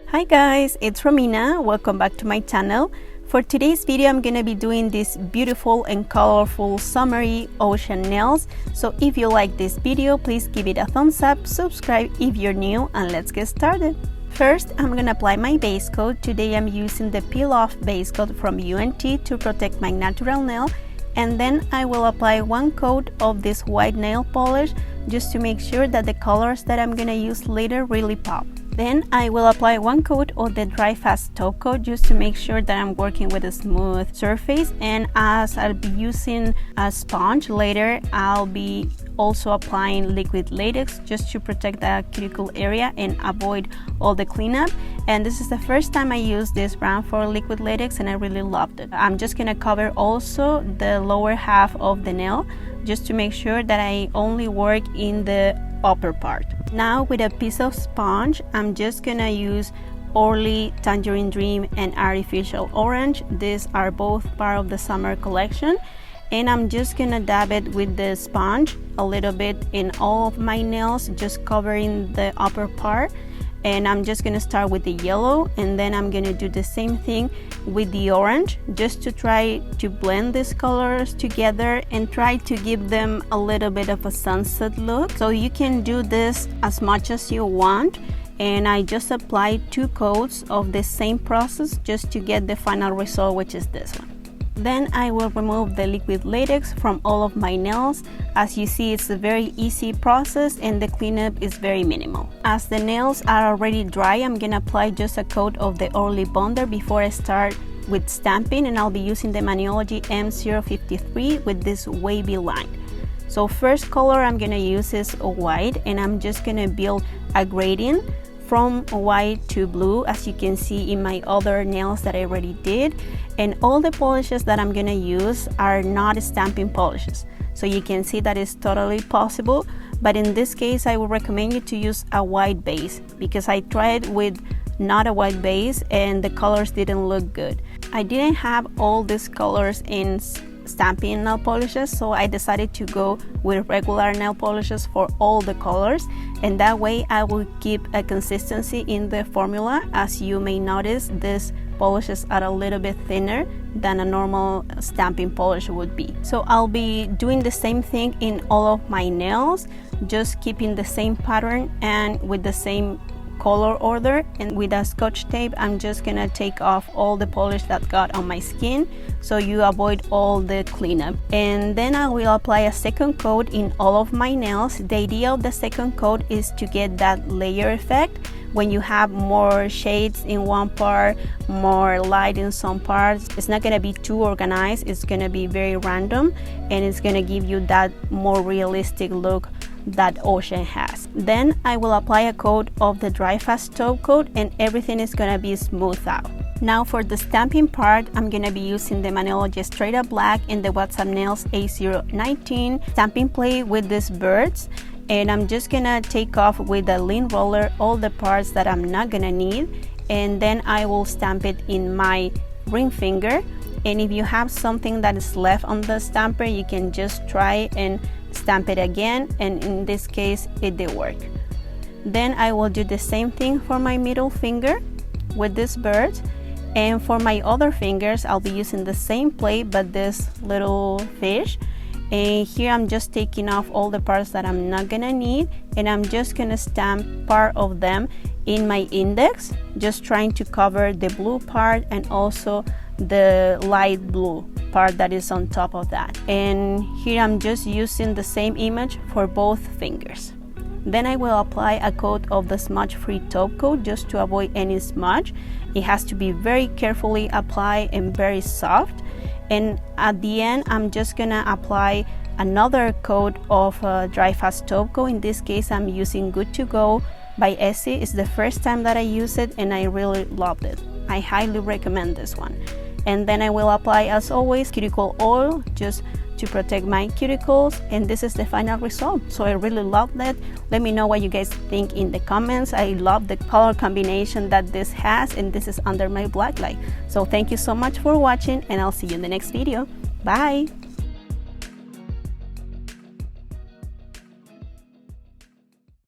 Hi guys, it's Romina. Welcome back to my channel. For today's video, I'm gonna be doing these beautiful and colorful summery ocean nails. So if you like this video, please give it a thumbs up, subscribe if you're new, and let's get started. First, I'm gonna apply my base coat. Today I'm using the Peel Off base coat from UNT to protect my natural nail. And then I will apply one coat of this white nail polish just to make sure that the colors that I'm gonna use later really pop. Then I will apply one coat of the Dry Fast top coat just to make sure that I'm working with a smooth surface. And as I'll be using a sponge later, I'll be also applying liquid latex just to protect the cuticle area and avoid all the cleanup. And this is the first time I used this brand for liquid latex and I really loved it. I'm just gonna cover also the lower half of the nail just to make sure that I only work in the upper part. Now with a piece of sponge, I'm just gonna use Orly Tangerine Dream and Artificial Orange. These are both part of the summer collection. And I'm just gonna dab it with the sponge a little bit in all of my nails, just covering the upper part. And I'm just gonna start with the yellow, and then I'm gonna do the same thing with the orange, just to try to blend these colors together and try to give them a little bit of a sunset look. So you can do this as much as you want. And I just applied 2 coats of the same process just to get the final result, which is this one. Then I will remove the liquid latex from all of my nails. As you see, it's a very easy process and the cleanup is very minimal. As the nails are already dry, I'm gonna apply just a coat of the Orly Bonder before I start with stamping, and I'll be using the Maniology M053 with this wavy line. So first color I'm gonna use is white, and I'm just gonna build a gradient from white to blue, as you can see in my other nails that I already did. And all the polishes that I'm gonna use are not stamping polishes, so you can see that it's totally possible. But in this case, I would recommend you to use a white base, because I tried with not a white base and the colors didn't look good. I didn't have all these colors in stamping nail polishes, so I decided to go with regular nail polishes for all the colors, and that way I will keep a consistency in the formula. As you may notice, these polishes are a little bit thinner than a normal stamping polish would be. So I'll be doing the same thing in all of my nails, just keeping the same pattern and with the same color order. And with a Scotch tape, I'm just gonna take off all the polish that got on my skin, so you avoid all the cleanup. And then I will apply a second coat in all of my nails. The idea of the second coat is to get that layer effect. When you have more shades in one part, more light in some parts, it's not gonna be too organized, it's gonna be very random, and it's gonna give you that more realistic look that ocean has. Then I will apply a coat of the Dry Fast top coat, and everything is gonna be smoothed out. Now for the stamping part, I'm gonna be using the Maniology Straight Up Black and the WhatsApp Nails A019 stamping plate with these birds. And I'm just gonna take off with a lean roller all the parts that I'm not gonna need, and then I will stamp it in my ring finger. And if you have something that is left on the stamper, you can just try and stamp it again, and in this case it did work. Then I will do the same thing for my middle finger with this bird, and for my other fingers I'll be using the same plate but this little fish. And here I'm just taking off all the parts that I'm not gonna need, and I'm just gonna stamp part of them in my index, just trying to cover the blue part and also the light blue part that is on top of that. And here I'm just using the same image for both fingers. Then I will apply a coat of the smudge free top coat just to avoid any smudge. It has to be very carefully applied and very soft. And at the end, I'm just gonna apply another coat of Dry Fast top coat. In this case, I'm using Good to Go by Essie. It's the first time that I use it and I really loved it. I highly recommend this one. And then I will apply, as always, cuticle oil just to protect my cuticles, and this is the final result. So I really love that. Let me know what you guys think in the comments. I love the color combination that this has, and this is under my black light. So thank you so much for watching, and I'll see you in the next video. Bye.